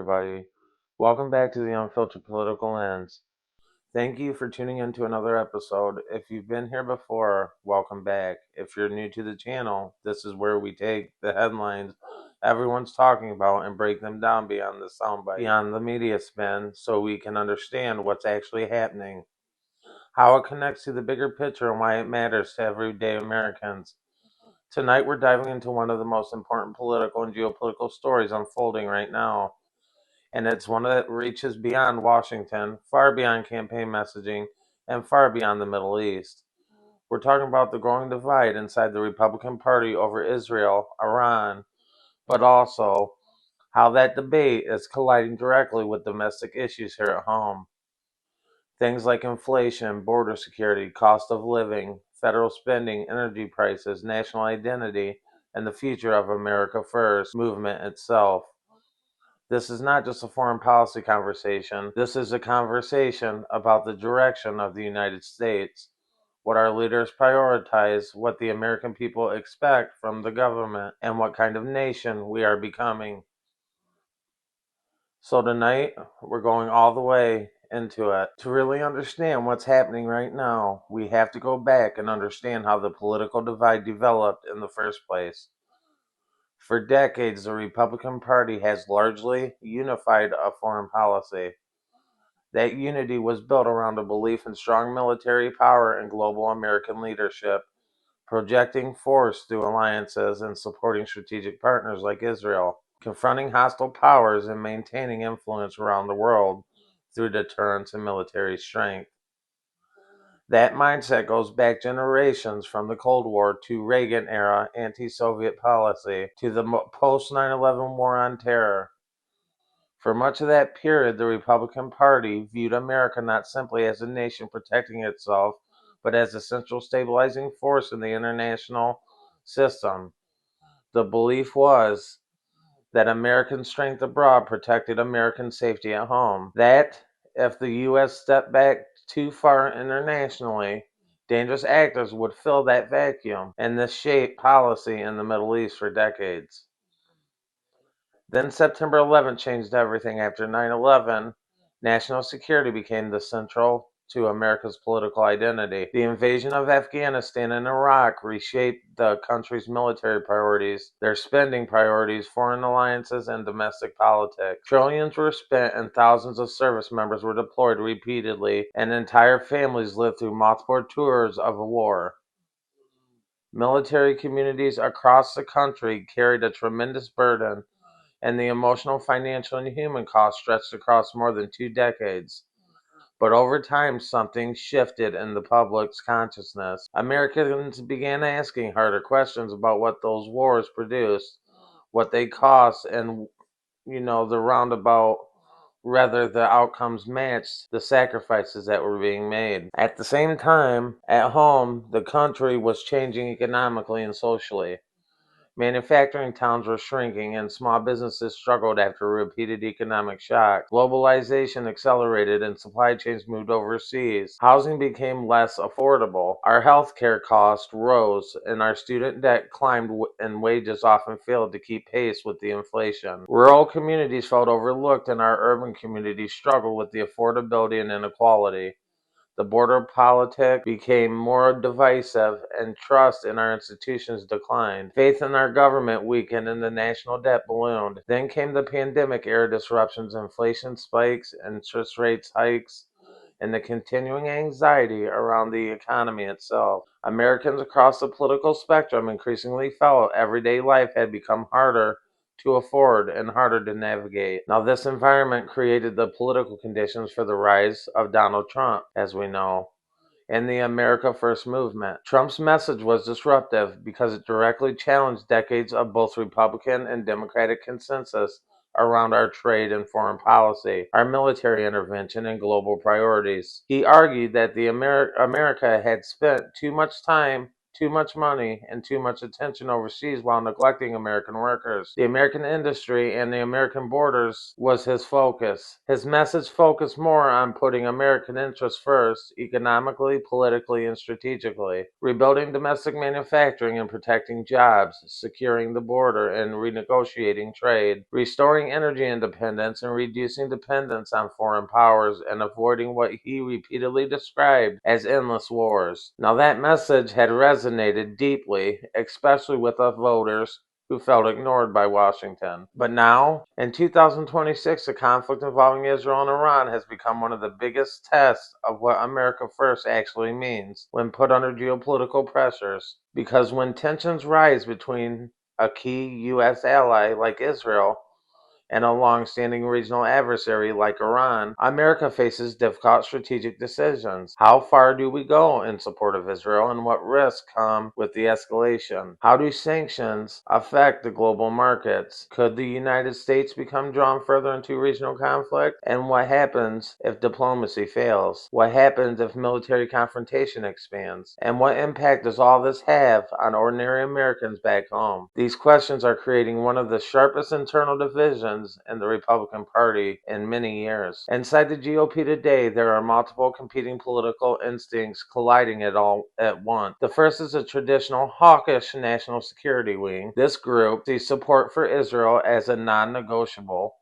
everybody. Welcome back to the Unfiltered Political Lens. Thank you for tuning in to another episode. If you've been here before, welcome back. If you're new to the channel, this is where we take the headlines everyone's talking about and break them down beyond the soundbite, beyond the media spin, so we can understand what's actually happening, how it connects to the bigger picture, and why it matters to everyday Americans. Tonight, we're diving into one of the most important political and geopolitical stories unfolding right now, and it's one that reaches beyond Washington, far beyond campaign messaging, and far beyond the Middle East. We're talking about the growing divide inside the Republican Party over Israel, Iran, but also how that debate is colliding directly with domestic issues here at home. Things like inflation, border security, cost of living, federal spending, energy prices, national identity, and the future of America First movement itself. This is not just a foreign policy conversation. This is a conversation about the direction of the United States, what our leaders prioritize, what the American people expect from the government, and what kind of nation we are becoming. So tonight, we're going all the way into it. To really understand what's happening right now, we have to go back and understand how the political divide developed in the first place. For decades, the Republican Party has largely unified a foreign policy. That unity was built around a belief in strong military power and global American leadership, projecting force through alliances and supporting strategic partners like Israel, confronting hostile powers and maintaining influence around the world through deterrence and military strength. That mindset goes back generations, from the Cold War to Reagan-era anti-Soviet policy to the post-9/11 war on terror. For much of that period, the Republican Party viewed America not simply as a nation protecting itself, but as a central stabilizing force in the international system. The belief was that American strength abroad protected American safety at home. That if the U.S. stepped back too far internationally, dangerous actors would fill that vacuum, and this shaped policy in the Middle East for decades. Then September 11th changed everything. After 9/11, national security became the central to America's political identity. The invasion of Afghanistan and Iraq reshaped the country's military priorities, their spending priorities, foreign alliances, and domestic politics. Trillions were spent and thousands of service members were deployed repeatedly, and entire families lived through multiple tours of a war. Military communities across the country carried a tremendous burden, and the emotional, financial, and human costs stretched across more than 2 decades. But over time, something shifted in the public's consciousness. Americans began asking harder questions about what those wars produced, what they cost, and, the roundabout, whether the outcomes matched the sacrifices that were being made. At the same time, at home, the country was changing economically and socially. Manufacturing towns were shrinking, and small businesses struggled after repeated economic shocks. Globalization accelerated, and supply chains moved overseas. Housing became less affordable. Our healthcare costs rose, and our student debt climbed, and wages often failed to keep pace with the inflation. Rural communities felt overlooked, and our urban communities struggled with the affordability and inequality. The border politic became more divisive, and trust in our institutions declined. Faith in our government weakened, and the national debt ballooned. Then came the pandemic era disruptions, inflation spikes, interest rates hikes, and the continuing anxiety around the economy itself. Americans across the political spectrum increasingly felt everyday life had become harder to afford and harder to navigate. Now, this environment created the political conditions for the rise of Donald Trump, as we know, and the America First movement. Trump's message was disruptive because it directly challenged decades of both Republican and Democratic consensus around our trade and foreign policy, our military intervention, and global priorities. He argued that America had spent too much time, too much money and too much attention overseas while neglecting American workers. The American industry and the American borders was his focus. His message focused more on putting American interests first, economically, politically, and strategically, rebuilding domestic manufacturing and protecting jobs, securing the border and renegotiating trade, restoring energy independence and reducing dependence on foreign powers, and avoiding what he repeatedly described as endless wars. Now, that message had resonated deeply, especially with the voters who felt ignored by Washington. But now, in 2026, the conflict involving Israel and Iran has become one of the biggest tests of what America First actually means when put under geopolitical pressures. Because when tensions rise between a key U.S. ally like Israel and a long-standing regional adversary like Iran, America faces difficult strategic decisions. How far do we go in support of Israel, and what risks come with the escalation? How do sanctions affect the global markets? Could the United States become drawn further into regional conflict? And what happens if diplomacy fails? What happens if military confrontation expands? And what impact does all this have on ordinary Americans back home? These questions are creating one of the sharpest internal divisions in the Republican Party in many years. Inside the GOP today, there are multiple competing political instincts colliding at once. The first is a traditional hawkish national security wing. This group sees support for Israel as a non-negotiable,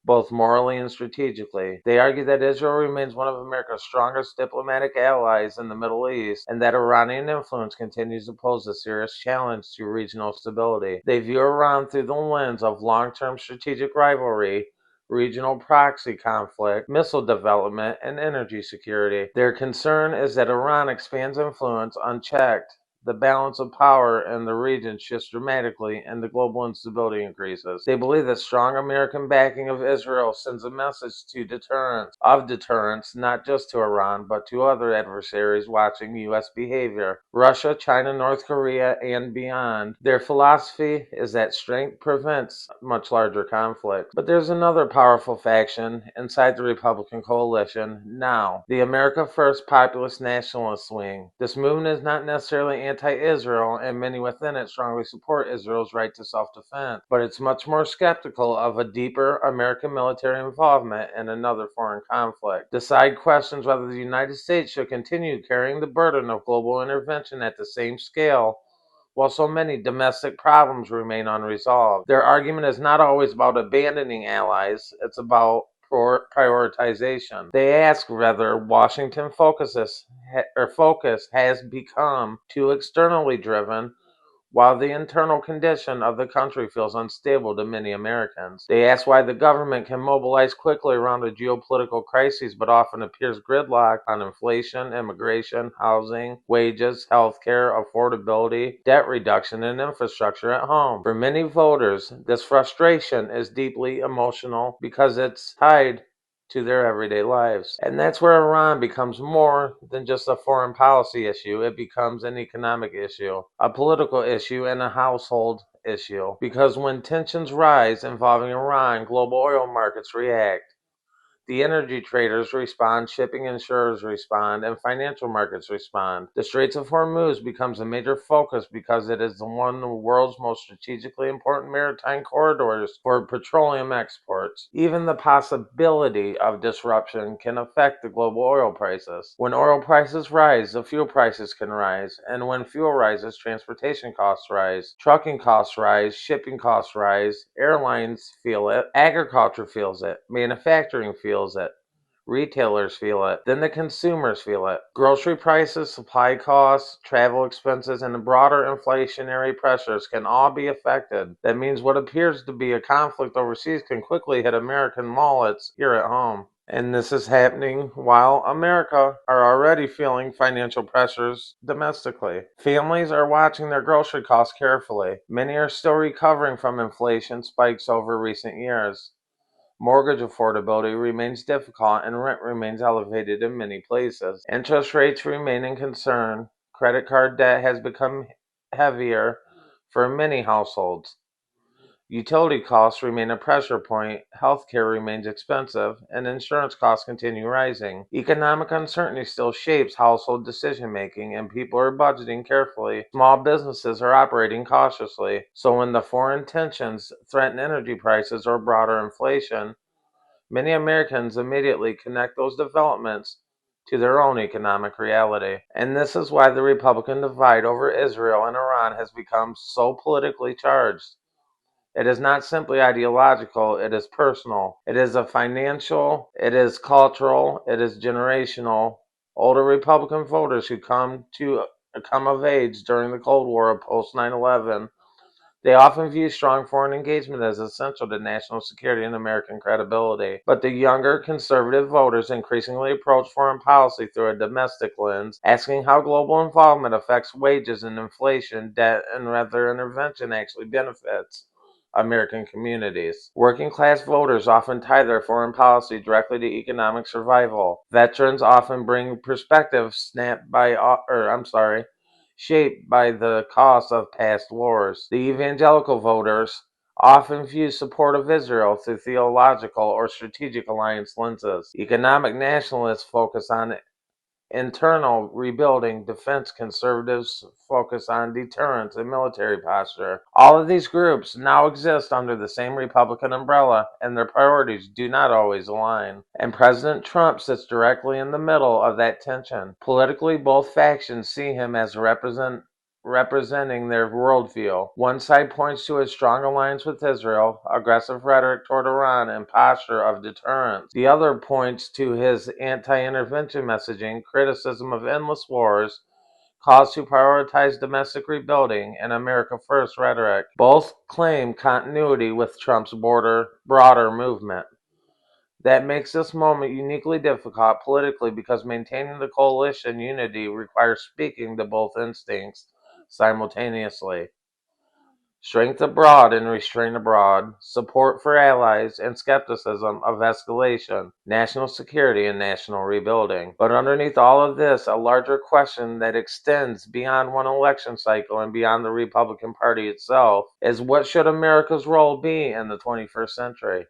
both morally and strategically. They argue that Israel remains one of America's strongest diplomatic allies in the Middle East, and that Iranian influence continues to pose a serious challenge to regional stability. They view Iran through the lens of long-term strategic rivalry, regional proxy conflict, missile development, and energy security. Their concern is that Iran expands influence unchecked. The balance of power in the region shifts dramatically and the global instability increases. They believe that strong American backing of Israel sends a message of deterrence, not just to Iran, but to other adversaries watching U.S. behavior, Russia, China, North Korea, and beyond. Their philosophy is that strength prevents much larger conflict. But there's another powerful faction inside the Republican coalition now, the America First Populist Nationalist wing. This movement is not necessarily anti-Israel, and many within it strongly support Israel's right to self-defense, but it's much more skeptical of a deeper American military involvement in another foreign conflict. The side questions whether the United States should continue carrying the burden of global intervention at the same scale while so many domestic problems remain unresolved. Their argument is not always about abandoning allies, it's about prioritization. They ask whether Washington focus has become too externally driven while the internal condition of the country feels unstable to many Americans. They ask why the government can mobilize quickly around a geopolitical crisis but often appears gridlocked on inflation, immigration, housing, wages, healthcare, affordability, debt reduction, and infrastructure at home. For many voters, this frustration is deeply emotional because it's tied to their everyday lives. And that's where Iran becomes more than just a foreign policy issue. It becomes an economic issue, a political issue, and a household issue. Because when tensions rise involving Iran, global oil markets react. The energy traders respond, shipping insurers respond, and financial markets respond. The Straits of Hormuz becomes a major focus because it is one of the world's most strategically important maritime corridors for petroleum exports. Even the possibility of disruption can affect the global oil prices. When oil prices rise, the fuel prices can rise, and when fuel rises, transportation costs rise, trucking costs rise, shipping costs rise, airlines feel it, agriculture feels it, manufacturing feels it. Retailers feel it. Then the consumers feel it. Grocery prices, supply costs, travel expenses, and the broader inflationary pressures can all be affected. That means what appears to be a conflict overseas can quickly hit American wallets here at home. And this is happening while America are already feeling financial pressures domestically. Families are watching their grocery costs carefully. Many are still recovering from inflation spikes over recent years. Mortgage affordability remains difficult and rent remains elevated in many places. Interest rates remain a concern. Credit card debt has become heavier for many households. Utility costs remain a pressure point, healthcare remains expensive, and insurance costs continue rising. Economic uncertainty still shapes household decision making, and people are budgeting carefully. Small businesses are operating cautiously. So, when the foreign tensions threaten energy prices or broader inflation, many Americans immediately connect those developments to their own economic reality. And this is why the Republican divide over Israel and Iran has become so politically charged. It is not simply ideological, it is personal. It is a financial, it is cultural, it is generational. Older Republican voters who come of age during the Cold War of post 9/11, they often view strong foreign engagement as essential to national security and American credibility. But the younger conservative voters increasingly approach foreign policy through a domestic lens, asking how global involvement affects wages and inflation, debt, and whether intervention actually benefits American communities. Working class voters often tie their foreign policy directly to economic survival. Veterans often bring perspectives shaped by the cost of past wars. The evangelical voters often view support of Israel through theological or strategic alliance lenses. Economic nationalists focus on internal rebuilding, defense conservatives focus on deterrence and military posture. All of these groups now exist under the same Republican umbrella, and their priorities do not always align. And President Trump sits directly in the middle of that tension. Politically, both factions see him as representing their worldview. One side points to his strong alliance with Israel, aggressive rhetoric toward Iran, and posture of deterrence. The other points to his anti-intervention messaging, criticism of endless wars, calls to prioritize domestic rebuilding, and America First rhetoric. Both claim continuity with Trump's broader movement. That makes this moment uniquely difficult politically because maintaining the coalition unity requires speaking to both instincts simultaneously. Strength abroad and restraint abroad, support for allies, and skepticism of escalation, national security, and national rebuilding. But underneath all of this, a larger question that extends beyond one election cycle and beyond the Republican Party itself is, what should America's role be in the 21st century?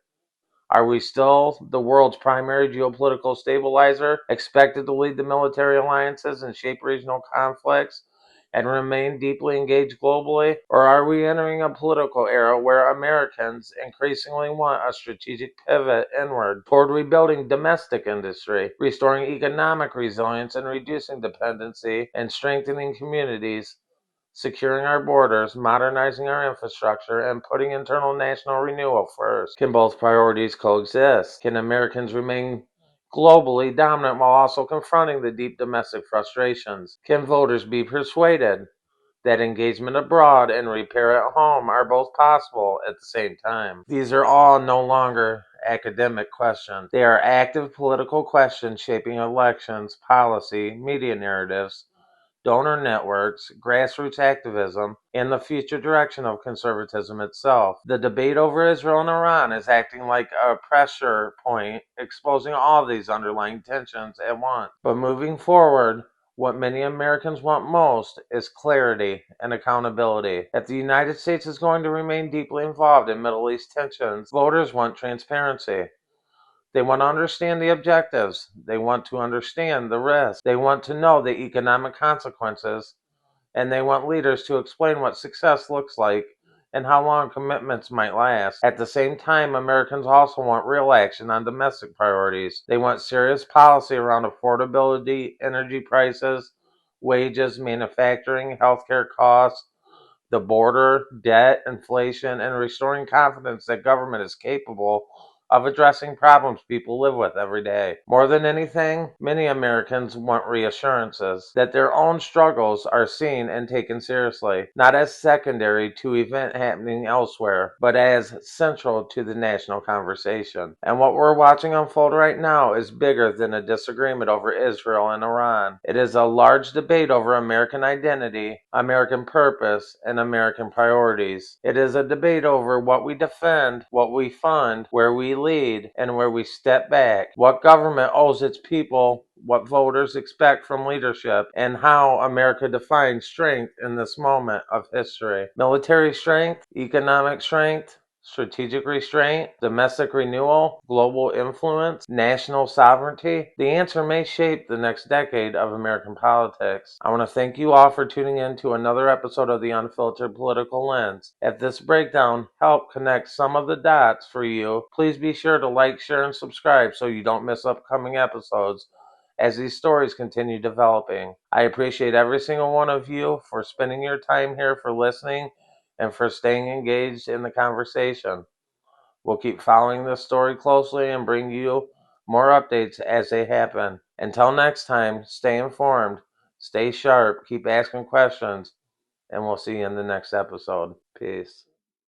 Are we still the world's primary geopolitical stabilizer, expected to lead the military alliances and shape regional conflicts, and remain deeply engaged globally? Or are we entering a political era where Americans increasingly want a strategic pivot inward toward rebuilding domestic industry, restoring economic resilience, and reducing dependency, and strengthening communities, securing our borders, modernizing our infrastructure, and putting internal national renewal first? Can both priorities coexist? Can Americans remain globally dominant while also confronting the deep domestic frustrations? Can voters be persuaded that engagement abroad and repair at home are both possible at the same time? These are all no longer academic questions. They are active political questions shaping elections, policy, media narratives, donor networks, grassroots activism, and the future direction of conservatism itself. The debate over Israel and Iran is acting like a pressure point, exposing all these underlying tensions at once. But moving forward, what many Americans want most is clarity and accountability. If the United States is going to remain deeply involved in Middle East tensions, voters want transparency. They want to understand the objectives. They want to understand the risks. They want to know the economic consequences. And they want leaders to explain what success looks like and how long commitments might last. At the same time, Americans also want real action on domestic priorities. They want serious policy around affordability, energy prices, wages, manufacturing, healthcare costs, the border, debt, inflation, and restoring confidence that government is capable of addressing problems people live with every day. More than anything, many Americans want reassurances that their own struggles are seen and taken seriously, not as secondary to event happening elsewhere, but as central to the national conversation. And what we're watching unfold right now is bigger than a disagreement over Israel and Iran. It is a large debate over American identity, American purpose, and American priorities. It is a debate over what we defend, what we fund, where we lead, and where we step back, what government owes its people, what voters expect from leadership, and how America defines strength in this moment of history. Military strength, economic strength, strategic restraint, domestic renewal, global influence, national sovereignty? The answer may shape the next decade of American politics. I want to thank you all for tuning in to another episode of the Unfiltered Political Lens. If this breakdown helped connect some of the dots for you, please be sure to like, share, and subscribe so you don't miss upcoming episodes as these stories continue developing. I appreciate every single one of you for spending your time here, for listening, and for staying engaged in the conversation. We'll keep following this story closely and bring you more updates as they happen. Until next time, stay informed, stay sharp, keep asking questions, and we'll see you in the next episode. Peace.